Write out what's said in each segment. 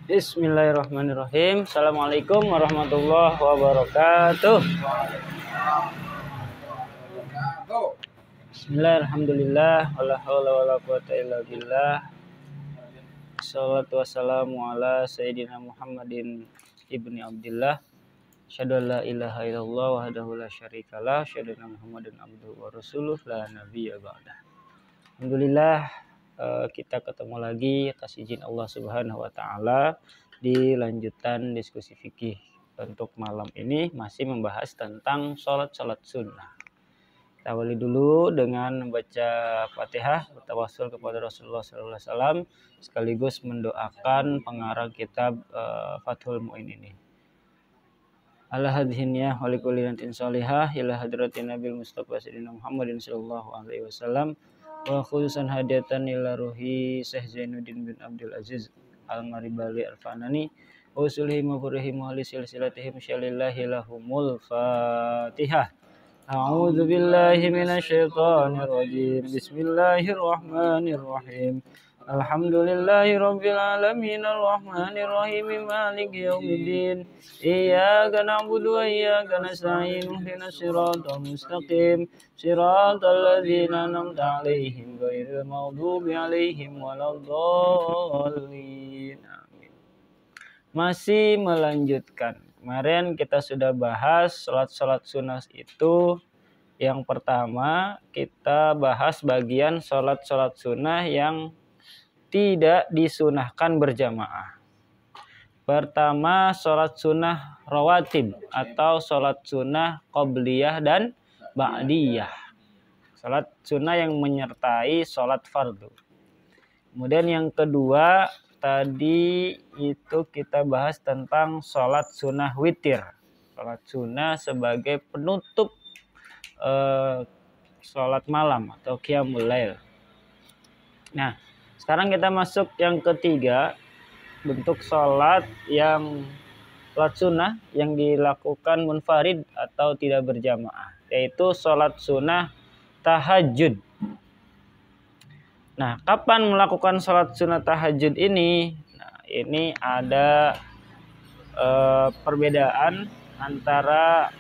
Bismillahirrahmanirrahim. Assalamualaikum warahmatullahi wabarakatuh. Bismillahirrahmanirrahim. Wala haula wala quwata illa billah. Wassalatu wassalamu ala sayyidina Muhammadin ibni Abdillah. Asyhadu an la ilaha illallah wahdahu la syarikalah, asyhadu anna Muhammadan abduhu wa rasuluh la nabiyya ba'dah. Alhamdulillah, kita ketemu lagi atas izin Allah Subhanahu wa taala di lanjutan diskusi fikih. Untuk malam ini masih membahas tentang salat sunnah. Kita awali dulu dengan membaca Fatihah, bertawassul kepada Rasulullah sallallahu alaihi wasallam sekaligus mendoakan pengarang kitab Fathul Mu'in ini. Ala hadhihi wa likulli niyatin shalihah ila hadratin Nabil Mustafa sayyidina Muhammadin sallallahu alaihi wasallam wa khususan hadiatan ila ruhi Syekh Zainuddin bin Abdul Aziz Al-Maribali Al-Fanani wa usulihim wa furihim wa li silsilatihim syalillahi lahumul Fatihah. A'udzu billahi minasyaitonir rajim. Bismillahirrahmanirrahim. Alhamdulillahi rabbil alamin arrahmanir rahim maliki yaumiddin iyyaka na'budu wa iyyaka nasta'in ihdinas siratal mustaqim siratal ladzina an'amta 'alaihim ghairil maghdubi 'alaihim waladdallin. Amin. Masih melanjutkan. Kemarin kita sudah bahas salat sunnah itu. Yang pertama kita bahas bagian salat sunnah yang tidak disunahkan berjamaah. Pertama, sholat sunnah rawatib atau sholat sunnah qobliyah dan ba'diyah. Sholat sunnah yang menyertai sholat fardu. Kemudian yang kedua, tadi itu kita bahas tentang sholat sunnah witir. Sholat sunnah sebagai penutup sholat malam atau qiyamul lail. Nah, sekarang kita masuk yang ketiga, bentuk sholat sunnah yang dilakukan munfarid atau tidak berjamaah, yaitu sholat sunnah tahajud. Nah, kapan melakukan sholat sunnah tahajud ini? Nah, ini ada perbedaan antara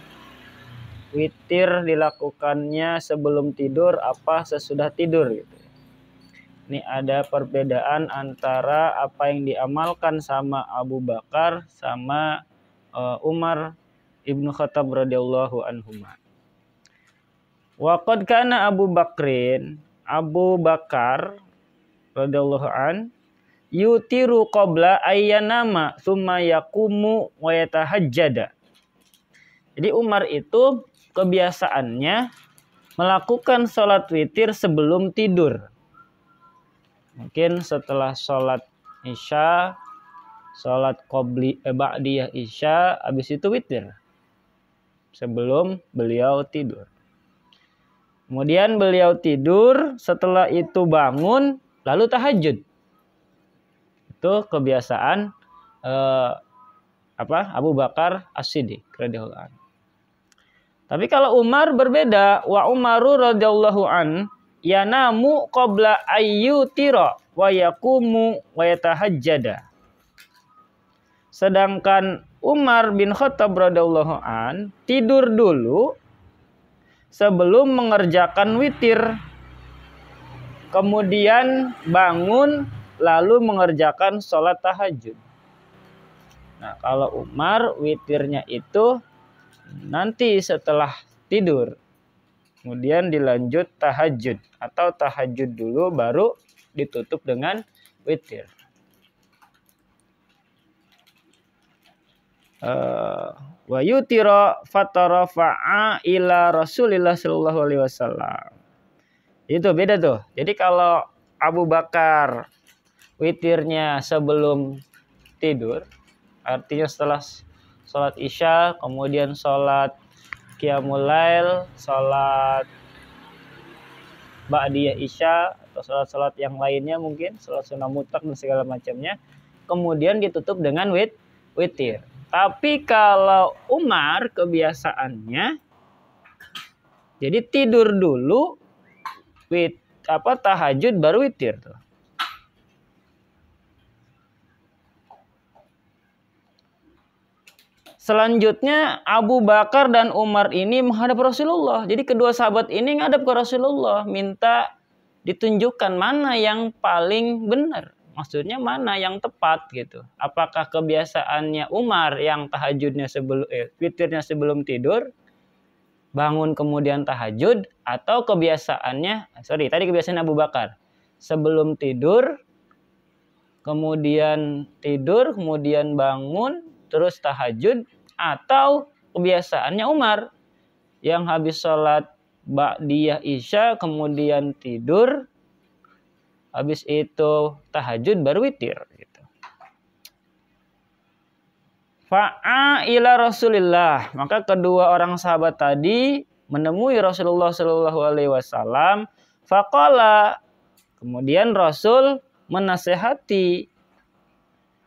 witir dilakukannya sebelum tidur apa sesudah tidur gitu. Ini ada perbedaan antara apa yang diamalkan sama Abu Bakar sama Umar ibnu Khattab radhiyallahu anhuma. Wa qad kana Abu Bakar radhiyallahu an yutiru qabla ayyanama tsumma yaqumu wa yatahajjada. Jadi Umar itu kebiasaannya melakukan sholat witir sebelum tidur. Mungkin setelah sholat isya, sholat ba'diyah isya, habis itu witir sebelum beliau tidur. Kemudian beliau tidur, setelah itu bangun, lalu tahajud. Itu kebiasaan Abu Bakar As-Siddiq radhiyallahu anhu. Tapi kalau Umar berbeda, wa Umaru radhiyallahu an yanamu qabla ayyutira wa yaqumu wa yatahajjada. Sedangkan Umar bin Khattab radhiyallahu an tidur dulu sebelum mengerjakan witir. Kemudian bangun lalu mengerjakan sholat tahajud. Nah, kalau Umar witirnya itu nanti setelah tidur. Kemudian dilanjut tahajud atau tahajud dulu baru ditutup dengan witir. Wa yutira fatarafa'a ila Rasulillah sallallahu alaihi wasallam. Itu beda tuh. Jadi kalau Abu Bakar witirnya sebelum tidur, artinya setelah sholat isya, kemudian sholat qiyamul lail, sholat ba'diyah isya atau sholat-sholat yang lainnya mungkin sholat sunnah mutlak dan segala macamnya, kemudian ditutup dengan witir. Tapi kalau Umar kebiasaannya jadi tidur dulu tahajud baru witir tuh. Selanjutnya Abu Bakar dan Umar ini menghadap Rasulullah. Jadi kedua sahabat ini menghadap ke Rasulullah, minta ditunjukkan mana yang paling benar. Maksudnya mana yang tepat gitu. Apakah kebiasaannya Umar yang tahajudnya witirnya sebelum tidur, bangun kemudian tahajud, atau tadi kebiasaan Abu Bakar sebelum tidur, kemudian bangun terus tahajud, atau kebiasaannya Umar yang habis sholat ba'diyah isya kemudian tidur, habis itu tahajud baru witir gitu. Fa'a ila Rasulillah, maka kedua orang sahabat tadi menemui Rasulullah Shallallahu Alaihi Wasallam. Faqala, kemudian Rasul menasehati,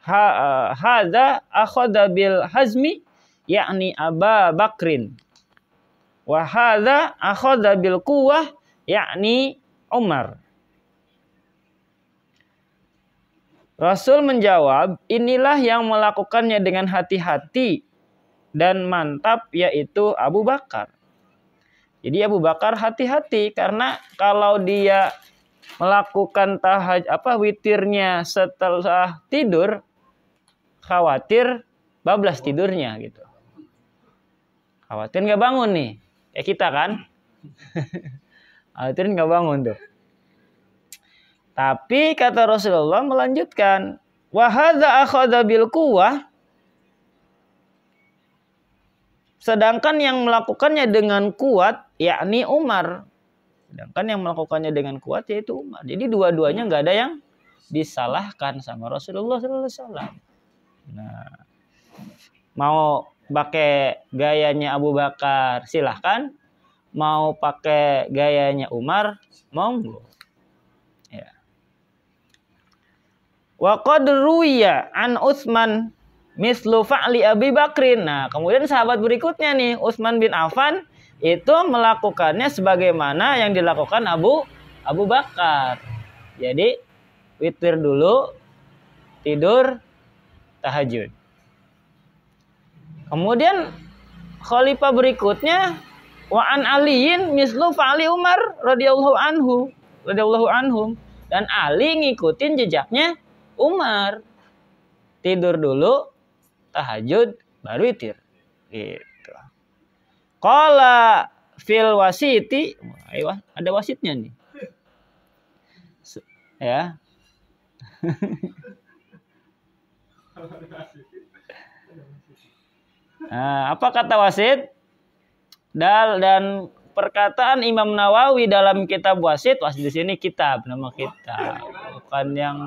hadza akhadha bil hazmi, yakni Aba Bakrin, wa hadza akhadha bil quwwah, yakni Umar. Rasul menjawab, inilah yang melakukannya dengan hati-hati dan mantap, yaitu Abu Bakar. Jadi Abu Bakar hati-hati, karena kalau dia melakukan witirnya setelah tidur, khawatir bablas tidurnya gitu. Khawatir nggak bangun nih, kayak kita kan? Khawatir nggak bangun tuh. Tapi kata Rasulullah melanjutkan, wa hadza akhadha bil quwwah, sedangkan yang melakukannya dengan kuat yakni Umar. Sedangkan yang melakukannya dengan kuat yaitu Umar. Jadi dua-duanya nggak ada yang disalahkan sama Rasulullah sallallahu alaihi wasallam. Nah, mau pakai gayanya Abu Bakar silahkan, mau pakai gayanya Umar monggo. Ya. Wa qad ruwiya an Utsman mislu fa'li Abi Bakrin. Nah, kemudian sahabat berikutnya nih, Utsman bin Affan itu melakukannya sebagaimana yang dilakukan Abu Bakar. Jadi witir dulu, tidur, tahajud. Kemudian khalifah berikutnya, wa an aliyin mislu fa'li Umar radhiyallahu anhum. Dan Ali ngikutin jejaknya Umar. Tidur dulu, tahajud, baru witir. Gitu. Qala fil wasiti, ada wasitnya nih. Ya. Nah, apa kata wasit? Dan perkataan Imam Nawawi dalam kitab wasit di sini kitab, nama kitab, bukan yang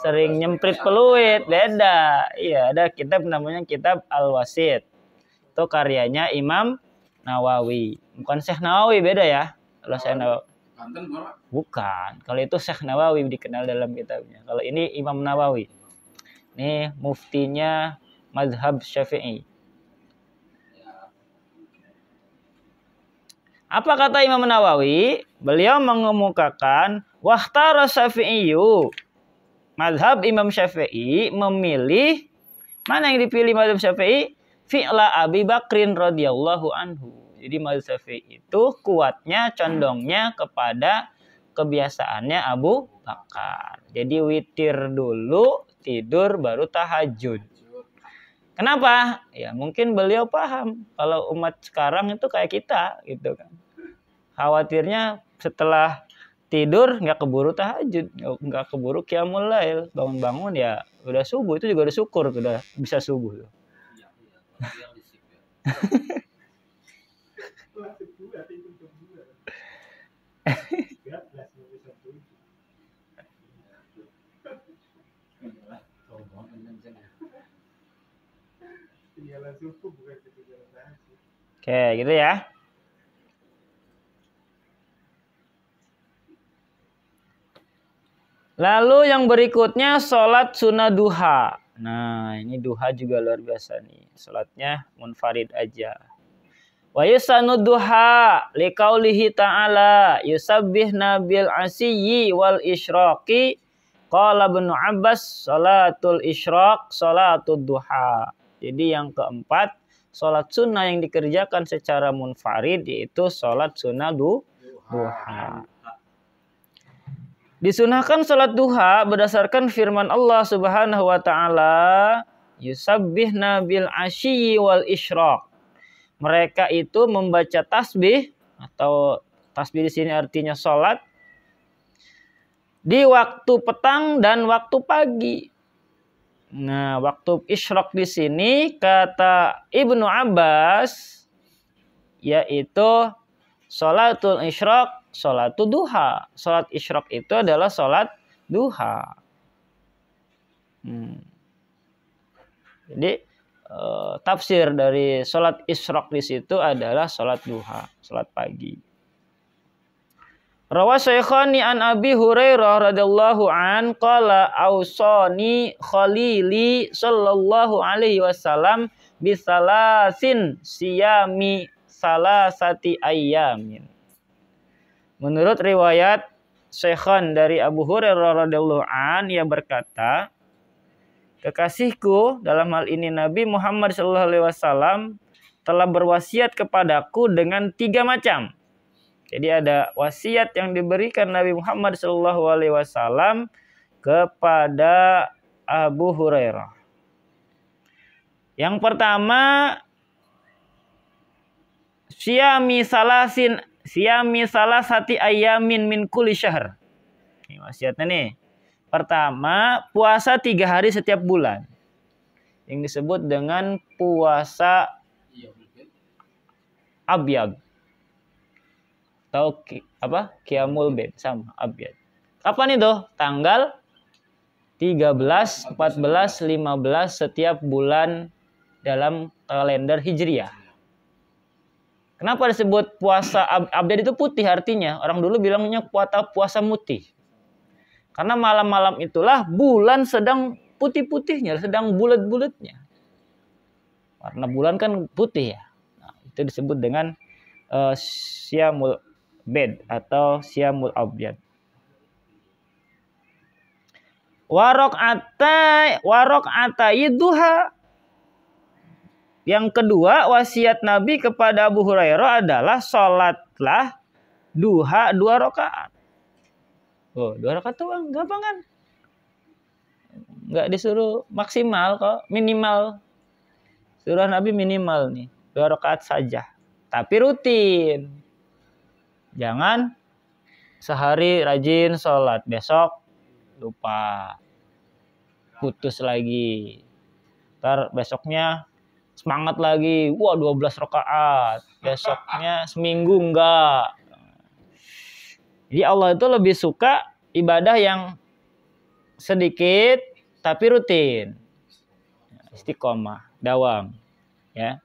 sering nyemprit peluit, beda. Iya, ada kitab namanya kitab Al-Wasit. Itu karyanya Imam Nawawi. Bukan Syekh Nawawi, beda ya. Kalau Syekh Nawawi. Bukan. Kalau itu Syekh Nawawi dikenal dalam kitabnya. Kalau ini Imam Nawawi. Ini muftinya mazhab Syafi'i. Apa kata Imam Nawawi? Beliau mengemukakan wahtara Syafi'iyyu. Mazhab Imam Syafi'i memilih, mana yang dipilih mazhab Syafi'i? Fi'la Abi Bakrin radhiyallahu anhu. Jadi mazhab Syafi'i itu kuatnya, condongnya kepada kebiasaannya Abu Bakar. Jadi witir dulu, tidur, baru tahajud. Kenapa? Ya mungkin beliau paham kalau umat sekarang itu kayak kita gitu kan. Khawatirnya setelah tidur nggak keburu tahajud, nggak keburu qiyamul lail, bangun-bangun ya udah subuh, itu juga udah syukur udah bisa subuh. Oke, gitu ya. Lalu yang berikutnya sholat sunnah duha. Nah, ini duha juga luar biasa nih. Sholatnya munfarid aja. Wa yusanu duha liqaulihi ta'ala yusabbihna bil asiyyi wal isyraqi. Qala Ibnu Abbas sholatul isyraq sholatud duha. Jadi yang keempat, sholat sunnah yang dikerjakan secara munfarid yaitu sholat sunnah duha. Disunahkan sholat duha berdasarkan firman Allah Subhanahu wa taala, yusabbihna bil asyi wal isyraq. Mereka itu membaca tasbih, atau tasbih di sini artinya sholat, di waktu petang dan waktu pagi. Nah, waktu isyraq di sini kata Ibnu Abbas yaitu sholatul isyraq, sholatul duha. Sholat isyraq itu adalah sholat duha. Jadi tafsir dari sholat isyraq di situ adalah sholat duha, sholat pagi. Rawa Syekhani an Abi Hurairah radhiyallahu an qala ausani khalili sallallahu alaihi wasallam bisalasin siyami salasati ayyamin. Menurut riwayat Syekhan dari Abu Hurairah radhiyallahu an, ia berkata, kekasihku dalam hal ini Nabi Muhammad sallallahu alaihi wasallam telah berwasiat kepadaku dengan 3 macam. Jadi ada wasiat yang diberikan Nabi Muhammad SAW kepada Abu Hurairah. Yang pertama, siyami salasati ayamin min kulli syahr. Ini wasiatnya nih. Pertama, puasa 3 hari setiap bulan. Yang disebut dengan puasa abyad. Atau Qiyamul Bid, sama abyad. Kapan itu? Tanggal 13, 14, 15 setiap bulan dalam kalender Hijriah. Kenapa disebut puasa abyad? Itu putih artinya. Orang dulu bilangnya puasa mutih. Karena malam-malam itulah bulan sedang putih-putihnya, sedang bulat-bulatnya. Warna bulan kan putih ya. Nah, itu disebut dengan Syamul Bed atau Syamul Abyad. Warok atai duha. Yang kedua, wasiat Nabi kepada Abu Hurairah adalah sholatlah duha 2 rakaat. Oh, 2 rakaat tuh gampang kan? Nggak disuruh maksimal kok, minimal. Surah Nabi minimal nih, 2 rakaat saja. Tapi rutin. Jangan sehari rajin sholat, besok lupa, putus lagi. Ntar besoknya semangat lagi, 12 rakaat. Besoknya seminggu enggak. Jadi Allah itu lebih suka ibadah yang sedikit tapi rutin. Istiqomah, dawam. Ya.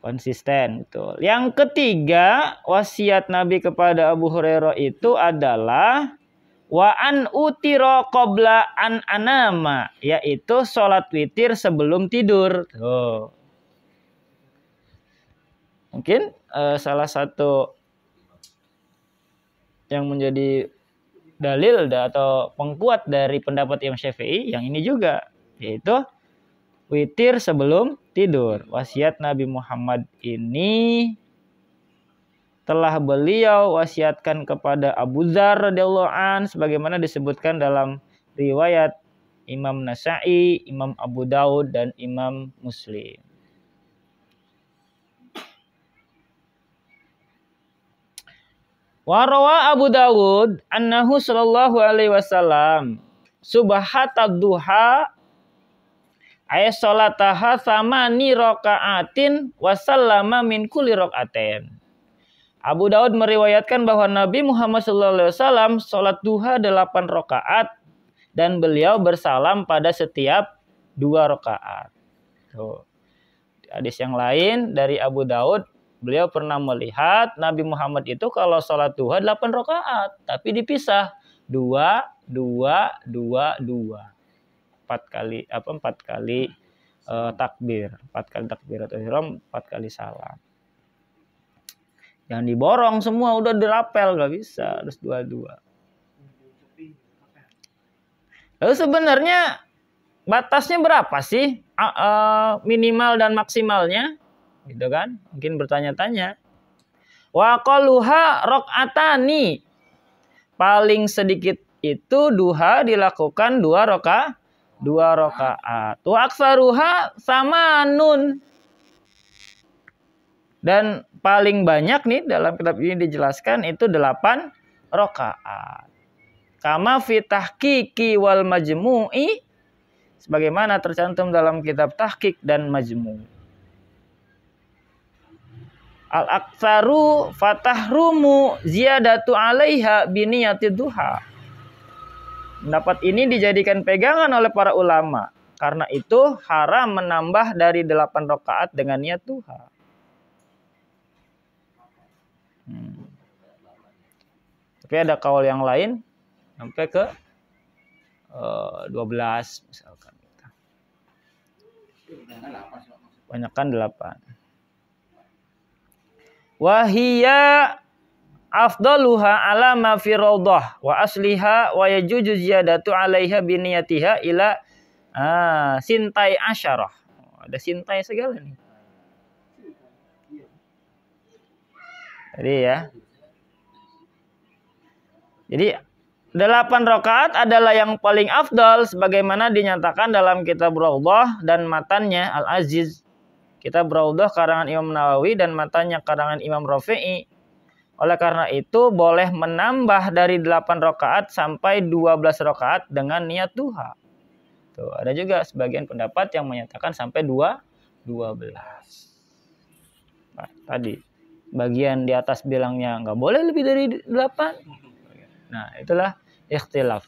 Konsisten, betul. Yang ketiga, wasiat Nabi kepada Abu Hurairah itu adalah wa an utira qabla an anama, yaitu sholat witir sebelum tidur. Tuh. Mungkin salah satu yang menjadi dalil atau pengkuat dari pendapat Imam Syafi'i yang ini juga, yaitu witir sebelum tidur. Wasiat Nabi Muhammad ini telah beliau wasiatkan kepada Abu Dzar radhiyallahu an, sebagaimana disebutkan dalam riwayat Imam Nasa'i, Imam Abu Daud, dan Imam Muslim. Warawa Abu Dawud annahu sallallahu alaihi wasallam subhatad duha ay sholataha thamani rakaatin wa sallama min kulli rakaatin. Abu Daud meriwayatkan bahwa Nabi Muhammad SAW sholat duha 8 rakaat dan beliau bersalam pada setiap 2 rakaat. Tuh. Hadis yang lain dari Abu Daud, beliau pernah melihat Nabi Muhammad itu kalau sholat duha 8 rakaat, tapi dipisah 2, 2, 2, 2. 4 kali takbir, 4 kali takbiratul ihram, 4 kali salam. Jangan diborong semua, udah dirapel, gak bisa, harus 2-2. Lalu sebenarnya batasnya berapa sih? Minimal dan maksimalnya? Gitu kan? Mungkin bertanya-tanya. Wa qaluha rakaatani. Paling sedikit itu duha dilakukan 2 rakaat. Wa aktsaruha samanun. Dan paling banyak nih dalam kitab ini dijelaskan itu 8 rakaat. Kama fi tahqiqi wal majmu'i, sebagaimana tercantum dalam kitab Tahqiq dan Majmu'. Al-aktsaru fatahrumu ziyadatu 'alaiha biniyati duha. Pendapat ini dijadikan pegangan oleh para ulama. Karena itu haram menambah dari 8 rakaat dengan niat duha. Tapi ada kaul yang lain sampai ke 12 misalkan. Banyakkan 8. Wahiyya afdaluha ala ma fi raudhah wa asliha wa yajuju ziyadatu 'alaiha biniyatiha ila sintai asyarah. Ada sintai segala nih. Jadi ya. Jadi 8 rakaat adalah yang paling afdal sebagaimana dinyatakan dalam kitab Raudhah dan matannya Al-Aziz. Kitab Raudhah karangan Imam Nawawi dan matannya karangan Imam Rafi'i. Oleh karena itu boleh menambah dari 8 rakaat sampai 12 rakaat dengan niat duha. Tuh, ada juga sebagian pendapat yang menyatakan sampai 12. Nah, tadi bagian di atas bilangnya nggak boleh lebih dari 8. Nah, itulah ikhtilaf.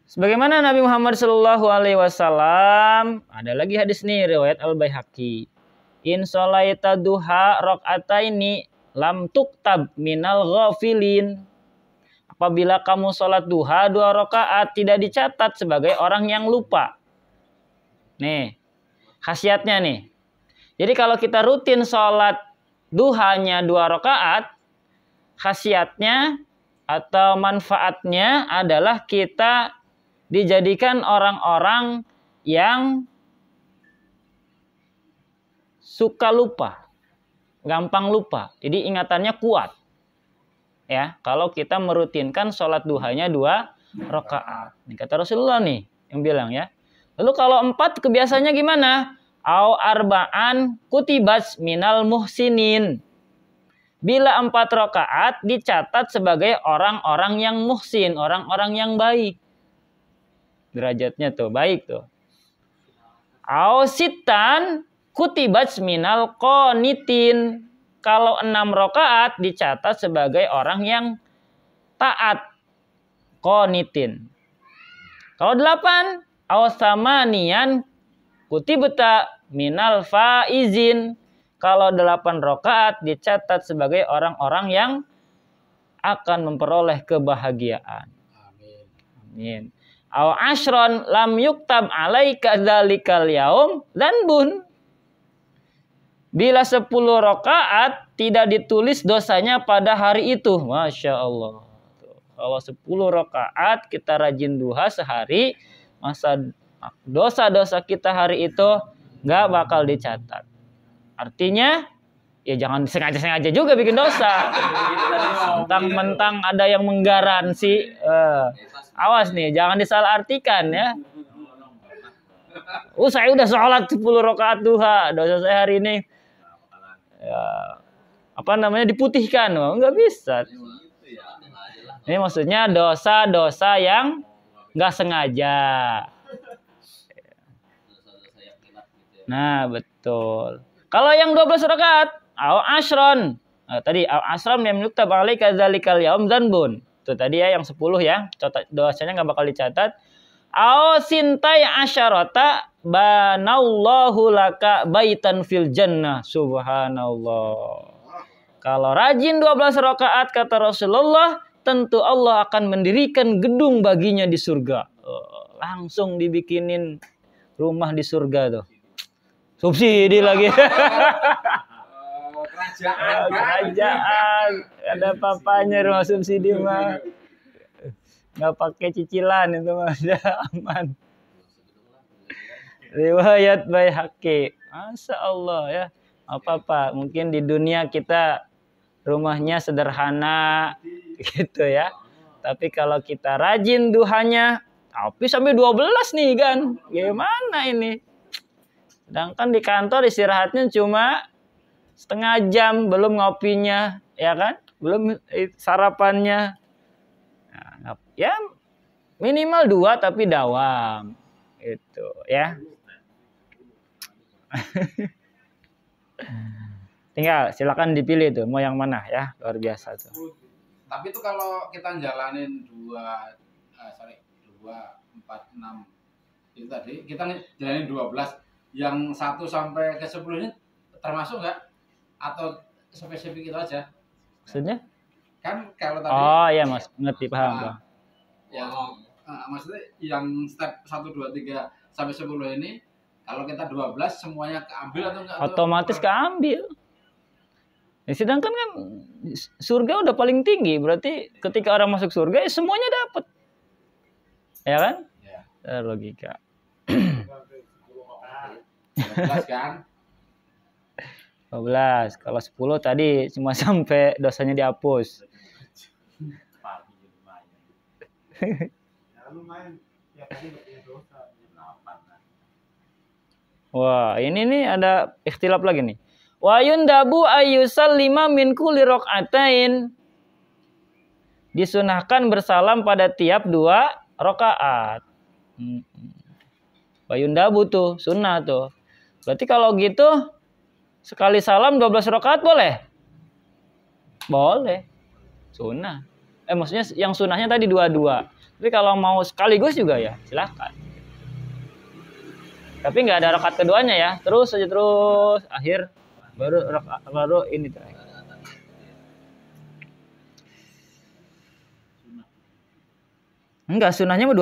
Sebagaimana Nabi Muhammad SAW, ada lagi hadis nih riwayat Al-Baihaqi. In sholaita duha rakaataini lam tuktab minal ghafilin. Apabila kamu sholat duha 2 rakaat tidak dicatat sebagai orang yang lupa. Nih, khasiatnya nih. Jadi kalau kita rutin sholat duhanya 2 rakaat, khasiatnya atau manfaatnya adalah kita dijadikan orang-orang yang suka lupa, gampang lupa. Jadi ingatannya kuat. Ya, kalau kita merutinkan sholat duhanya 2 rakaat. Ini kata Rasulullah nih yang bilang ya. Lalu kalau 4 kebiasaannya gimana? Au arba'an kutibas minal muhsinin. Bila 4 rakaat dicatat sebagai orang-orang yang muhsin, orang-orang yang baik. Derajatnya tuh baik tuh. Au sitan kutibas minal qanitin. Kalau 6 rakaat dicatat sebagai orang yang taat, qanitin. Kalau 8 au samanian kutibta minal faizin. Kalau 8 rakaat dicatat sebagai orang-orang yang akan memperoleh kebahagiaan. Amin. Au asyron lam yuktab alaika dzalikal yaum dzanbun. Bila 10 rakaat tidak ditulis dosanya pada hari itu. Masya Allah. Kalau 10 rakaat kita rajin duha sehari, masa dosa-dosa kita hari itu nggak bakal dicatat. Artinya, ya jangan sengaja-sengaja juga bikin dosa. Mentang-mentang ada yang menggaransi. Awas nih, jangan disalahartikan ya. Saya udah sholat 10 rakaat duha, dosa saya hari ini ya, diputihkan. Nggak bisa. Ini maksudnya dosa-dosa yang nggak sengaja. Nah, betul. Kalau yang 12 rakaat, au asyron. Tadi au asyron yang yuktab alaika dzalikal yaum dzanbun. Itu tadi ya yang 10 ya. Dosanya nggak bakal dicatat. Au sintai asyarata banallahu laka baitan fil jannah. Subhanallah. Kalau rajin 12 rakaat kata Rasulullah, tentu Allah akan mendirikan gedung baginya di surga. Langsung dibikinin rumah di surga tuh. Subsidi lagi. Kerajaan. Ada papanya rumah subsidi mah. nggak pakai cicilan itu udah aman. Riwayat Baihaqi. Masya Allah ya. Apa-apa. Mungkin di dunia kita rumahnya sederhana gitu ya. Tapi kalau kita rajin duhanya, tapi sampai 12 nih kan. Gimana ini? Sedangkan di kantor istirahatnya cuma setengah jam, belum ngopinya, ya kan? Belum sarapannya. Nah, ya minimal 2 tapi dawam. Itu ya. Tinggal silakan dipilih tuh mau yang mana ya, luar biasa tuh. Tapi itu kalau kita jalanin 2 4 6 itu tadi kita jalanin 12, yang 1 sampai ke 10 ini termasuk nggak atau spesifik itu aja? Maksudnya? Kan kalau tadi oh iya Mas, ngerti paham Bang. Yang maksudnya yang step 1 2 3 sampai 10 ini kalau kita 12 semuanya keambil atau enggak? Otomatis keambil. Ya, sedangkan kan surga udah paling tinggi, berarti ketika orang masuk surga ya semuanya dapat. Ya kan? Ya. Logika. 12 kan? 12. Kalau 10 tadi cuma sampai dosanya dihapus. Wah, ini nih ada ikhtilaf lagi nih. Wa yundabu ayyusallima min kulli rakaatain. Disunahkan bersalam pada tiap 2 rakaat. Wa yundabu tuh sunnah tuh. Berarti kalau gitu sekali salam 12 rakaat boleh? Boleh. Sunnah. Maksudnya yang sunnahnya tadi 2-2. Tapi kalau mau sekaligus juga ya silahkan. Tapi nggak ada rakaat keduanya ya. Terus aja terus akhir baru ini terakhir. Enggak, sunnahnya mah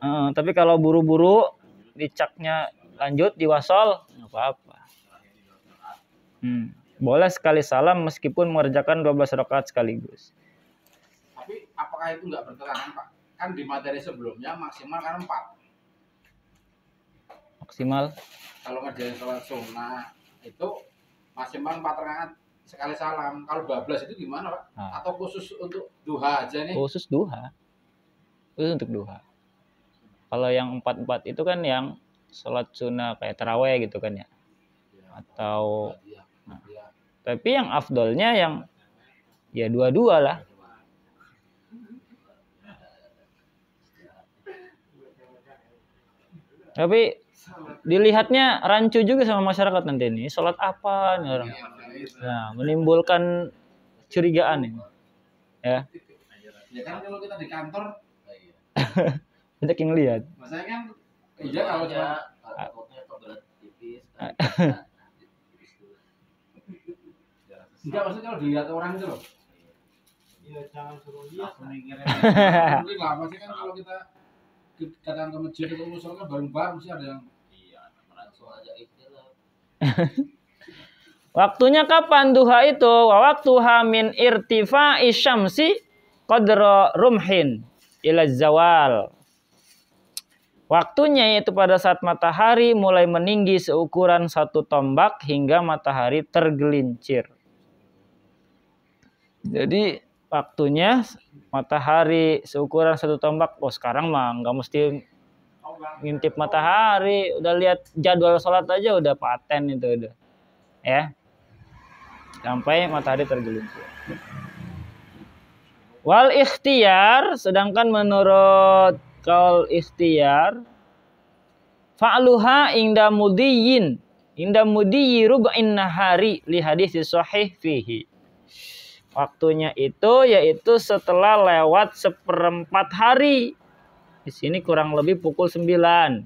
2-2. Tapi kalau buru-buru dicaknya lanjut diwasol nggak apa-apa. Boleh sekali salam meskipun mengerjakan 12 rakaat sekaligus. Tapi apakah itu nggak bertentangan Pak? Kan di materi sebelumnya maksimal kan 4. Maksimal. Kalau ngerjain sholat sunnah itu maksimal 4 rakaat sekali salam. Kalau 12 itu gimana Pak? Atau khusus untuk duha aja nih? Khusus duha. Khusus untuk duha. Kalau yang 4-4 itu kan yang sholat sunnah kayak taraweh gitu kan ya. Atau tapi yang afdolnya yang ya 2-2 lah. Tapi dilihatnya rancu juga sama masyarakat nanti ini. Sholat apa nih orang? Nah, menimbulkan curigaan ini. Ya. Ya kan kalau kita di kantor banyak yang lihat. Maksudnya kan iya kalau cuma enggak, maksudnya kalau dilihat orang itu loh. Iya, jangan suruh lihat. Mungkin lah, maksudnya kan kalau kita datang ke masjid atau musola kan bareng-bareng sih ada yang langsung aja ikhtilaf. Waktunya kapan duha itu? Wa waktuha min irtifa'i syamsi qadra rumhin ila zawal. Waktunya yaitu pada saat matahari mulai meninggi seukuran 1 tombak hingga matahari tergelincir. Jadi waktunya matahari seukuran 1 tombak. Oh sekarang mah nggak mesti ngintip matahari, udah lihat jadwal sholat aja udah paten itu udah, ya. Sampai matahari tergelincir. Wal ikhtiyar, sedangkan menurut kaul ikhtiyar, fa'luha inda mudiyyin rub'in nahari li hadis sahih fihi. Waktunya itu yaitu setelah lewat 1/4 hari. Di sini kurang lebih pukul 9.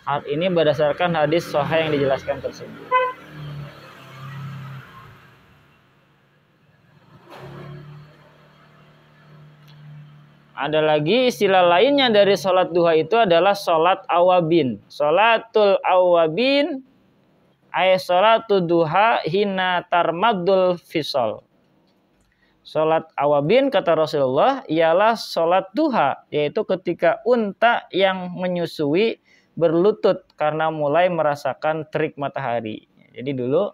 Hal ini berdasarkan hadis sahih yang dijelaskan tersebut. Ada lagi istilah lainnya dari sholat duha itu adalah sholat awabin. Sholatul awabin ay sholatu duha hina tarmaddul fisol. Sholat awabin kata Rasulullah ialah sholat duha, yaitu ketika unta yang menyusui berlutut karena mulai merasakan terik matahari. Jadi dulu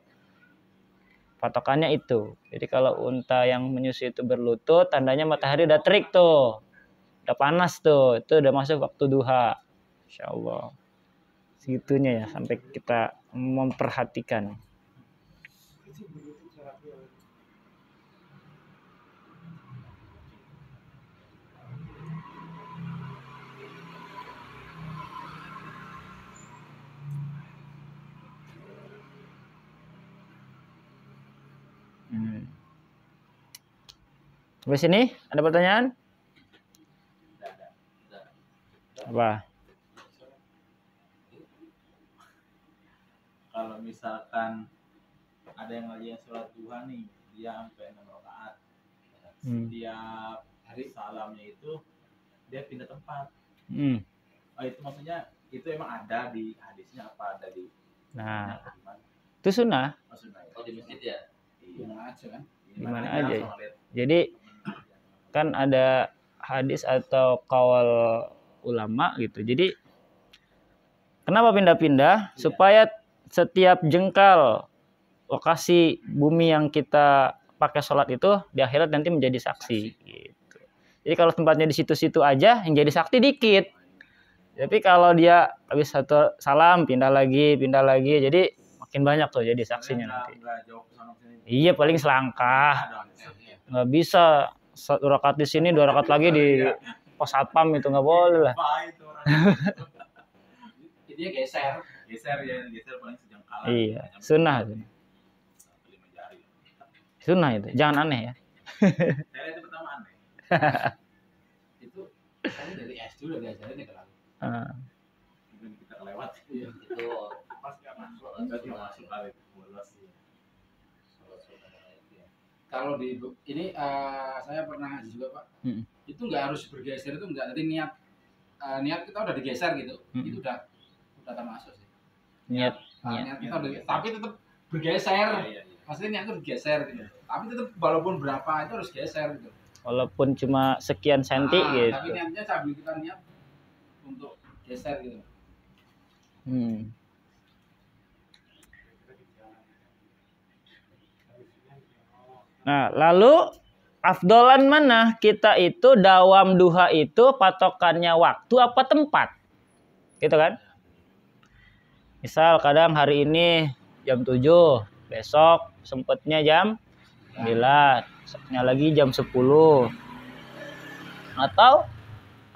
patokannya itu. Jadi kalau unta yang menyusui itu berlutut, tandanya matahari udah terik tuh, udah panas tuh, itu udah masuk waktu duha. Insya Allah. Segitunya ya, sampai kita memperhatikan. Sampai sini ada pertanyaan? Apa? Kalau misalkan ada yang lagi sholat duha nih, dia sampai 6 rakaat. Setiap hari salamnya itu dia pindah tempat. Oh, itu maksudnya itu emang ada di hadisnya apa ada di? Nah, itu sunnah. Oh, sunnah ya. Oh, di masjid ya? Di mana aja kan? Di mana aja. Jadi kan ada hadis atau qaul ulama gitu. Jadi kenapa pindah-pindah? Supaya setiap jengkal lokasi bumi yang kita pakai sholat itu di akhirat nanti menjadi saksi. Gitu. Jadi kalau tempatnya di situ-situ aja, yang jadi saksi dikit. Tapi kalau dia habis satu salam pindah lagi, jadi makin banyak tuh jadi saksinya nanti. Iya paling selangkah. Nggak bisa 1 rakaat di sini, 2 rakaat lagi di pos satpam, itu nggak boleh lah. Dia geser ya, geser paling sejengkal. Iya, sunnah. Sunnah itu, jangan aneh ya. Saya itu pertama aneh. Itu kan dari SD udah diajarin ya kalau. Mungkin kita kelewat. Iya. Itu pas nggak masuk, berarti nggak masuk kali bolos. Kalau di ini saya pernah ngaji juga Pak. Itu nggak harus bergeser, itu nggak, nanti niat kita udah digeser gitu, itu udah termasuk sih. Niat kita udah, tapi tetap bergeser. Iya. Maksudnya niat itu bergeser gitu. Tapi tetap walaupun berapa itu harus geser gitu. Walaupun cuma sekian senti gitu. Tapi niatnya sambil kita niat untuk geser gitu. Nah, lalu afdolan mana kita itu dawam duha itu patokannya waktu apa tempat? Gitu kan? Misal kadang hari ini jam 7, besok sempetnya jam 9, besoknya lagi jam 10. Atau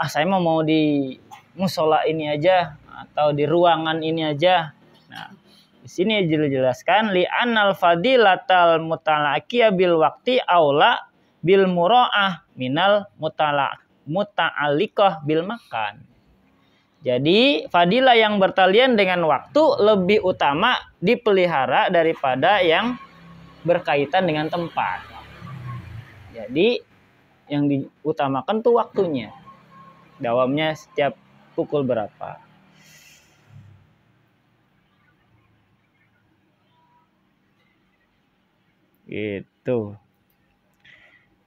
saya mau di musola ini aja atau di ruangan ini aja. Nah, di sini dijelaskan li anal fadilatal mutalaqiyah bil waqti aula bil muraah minal muta'alliqah bil makan. Jadi fadilah yang bertalian dengan waktu lebih utama dipelihara daripada yang berkaitan dengan tempat. Jadi yang diutamakan tuh waktunya. Dawamnya setiap pukul berapa. Gitu.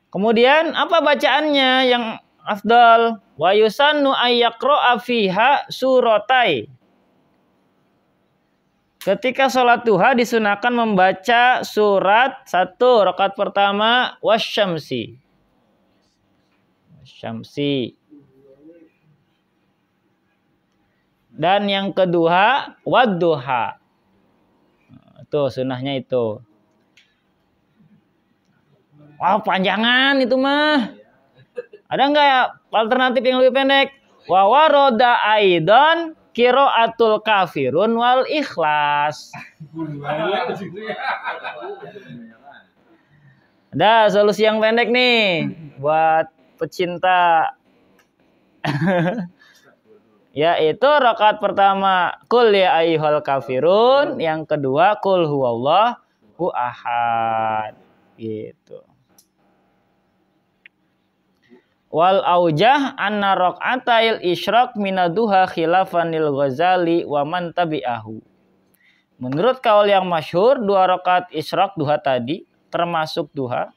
Kemudian apa bacaannya yang afdal? Wa yusannu ayyaqra'a fiha suratai. Ketika sholat duha disunahkan membaca surat 1 rakaat pertama wasyamsi. Syamsi. Dan yang kedua wadduha. Tuh sunahnya itu. Wah, panjangan itu mah. Ada nggak ya alternatif yang lebih pendek? Wa waroda aidan qiraatul kafirun wal ikhlas. Ada solusi yang pendek nih buat pecinta. Yaitu rakaat pertama qul ya ayyuhal kafirun, yang kedua qul huwallahu ahad. Gitu. Wal aujah anna raq'atail isyraq minaduha khilafanil Ghazali wa man tabi'ahu. Menurut kaul yang masyhur 2 rakaat isyraq duha tadi termasuk duha.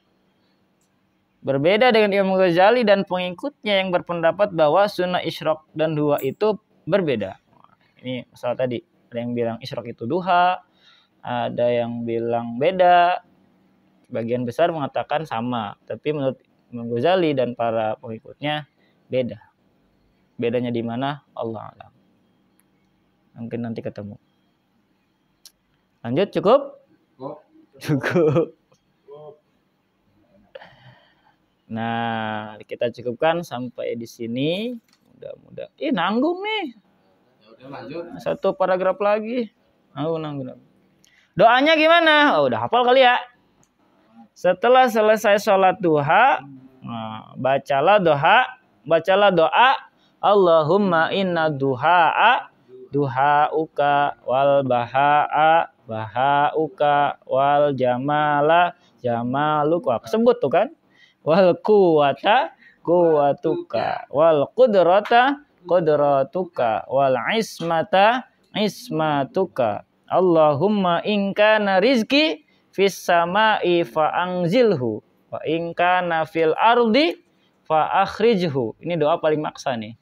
Berbeda dengan Imam Ghazali dan pengikutnya yang berpendapat bahwa sunnah isyraq dan duha itu berbeda. Ini masalah tadi. Ada yang bilang isyraq itu duha, ada yang bilang beda. Sebagian besar mengatakan sama, tapi menurut Imam Ghazali dan para pengikutnya beda. Bedanya di mana? Allah a'lam. Mungkin nanti ketemu. Lanjut, cukup? Cukup. Nah, kita cukupkan sampai di sini. Mudah-mudahan. Nanggung nih. Ya udah lanjut. Satu paragraf lagi. Nanggung. Doanya gimana? Oh, udah hafal kali ya. Setelah selesai sholat duha, bacalah doa. Allahumma inna duha'uka wal baha'uka wal jamaluka. Kesebut tuh kan? Wal quwwatuka wal qudratuka wal ismatuka. Allahumma in kana rizqi fis sama'i fa anzilhu wa in kana fil ardi fa akhrijhu. Ini doa paling maksa nih.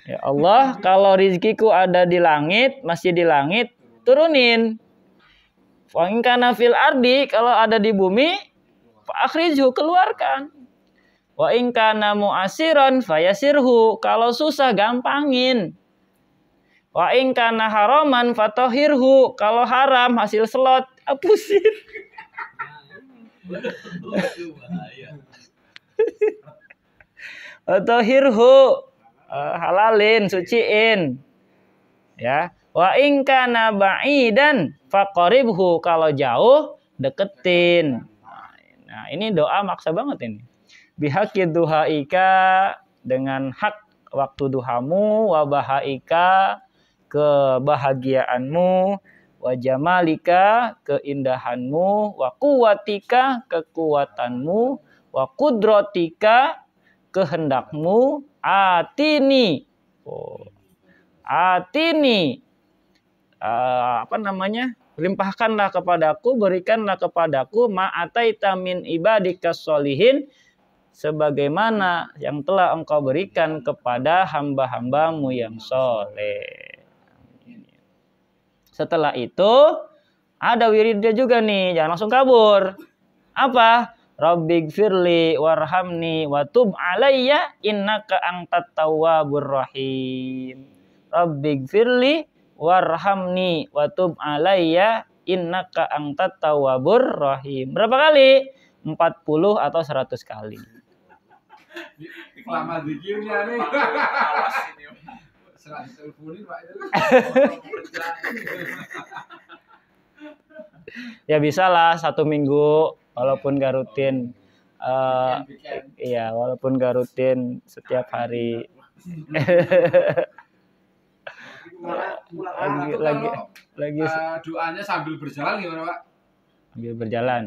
Ya Allah, kalau rizkiku ada di langit, masih di langit, turunin. Wa in kana fil ardi, kalau ada di bumi, fa akhrijhu, keluarkan. Wa in kana mu'asiran fayasirhu, kalau susah gampangin. Wa in kana haraman fatahhirhu, kalau haram hasil slot hapusin. Fatahhirhu, halalin, suciin. Ya. Wa in kana ba'idan faqaribhu, kalau jauh deketin. Nah, ini doa maksa banget ini. Bihaqqi duhaika, dengan hak waktu duhamu, wa bahaika, kebahagiaanmu, wa jamalika, keindahanmu, wa quwwatika, kekuatanmu, wa qudratika, kehendakmu, atini. Limpahkanlah kepadaku, berikanlah kepadaku ma'ataita min ibadikas sholihin, sebagaimana yang telah engkau berikan kepada hamba-hambamu yang soleh. Setelah itu ada wiridnya juga nih, jangan langsung kabur. Apa? Rabbighfirli warhamni watub alayya innaka antat tawwabur rahim. Rabbighfirli warhamni watub alayya innaka antat tawwabur rahim. Berapa kali? 40 atau 100 kali. Lama zikirnya nih. Serah diteleponin Pak. Ya bisa lah 1 minggu, walaupun gak rutin. Iya, walaupun gak rutin setiap hari. lagi doanya sambil berjalan gimana Pak? Sambil berjalan.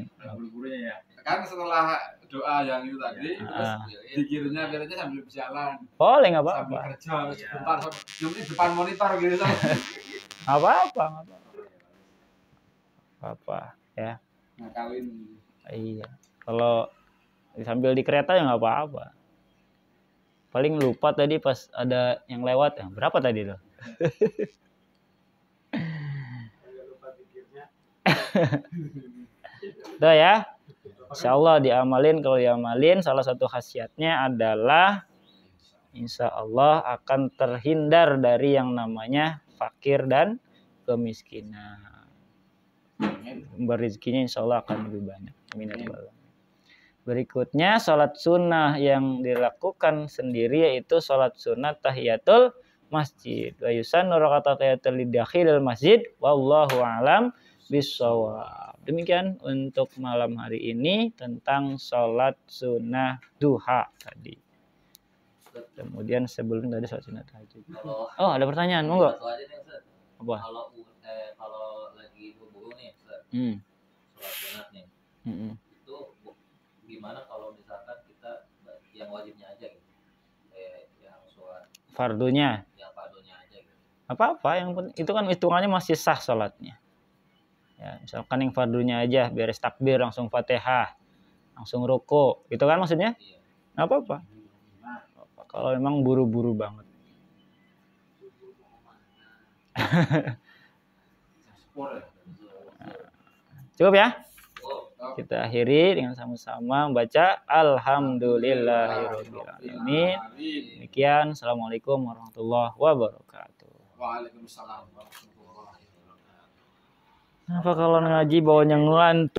Ya. Kan setelah doa yang itu tadi, terus zikirnya sambil berjalan. Boleh, nggak apa-apa. Sambil kerja sebentar, di depan monitor gitu. Nggak apa-apa, ya. Ngakalin. Iya. Kalau sambil di kereta ya nggak apa-apa. Paling lupa tadi pas ada yang lewat, ya berapa tadi tuh? Tuh ya. Insyaallah diamalin. Kalau diamalin, salah satu khasiatnya adalah insyaallah akan terhindar dari yang namanya fakir dan kemiskinan. Berizkinya insyaallah akan lebih banyak. Amin. Berikutnya salat sunnah yang dilakukan sendiri, yaitu salat sunnah tahiyatul masjid. Wa yusannu raka'at tahiyatul lidakhilil masjid wallahu a'lam bissawab. Demikian untuk malam hari ini tentang sholat sunnah duha tadi. Kemudian sebelum tadi sholat sunnah tahajud. Oh, ada pertanyaan, monggo. Apa? Kalau lagi buru-buru nih, sholat sunat nih. Itu gimana kalau misalkan kita yang wajibnya aja gitu? Yang sholat fardunya. Yang fardunya aja gitu. Apa-apa, yang itu kan hitungannya masih sah sholatnya. Ya, misalkan yang fardunya aja beres takbir langsung Fatihah. langsung rokok gitu kan maksudnya? Iya. Nggak apa-apa. Kalau memang buru-buru banget. Cukup ya? Kita akhiri dengan sama-sama membaca Alhamdulillahirabbil alamin. Demikian, assalamualaikum warahmatullahi wabarakatuh. Waalaikumsalam warahmatullahi wabarakatuh. Apa kalau ngaji bawanya ngelantur?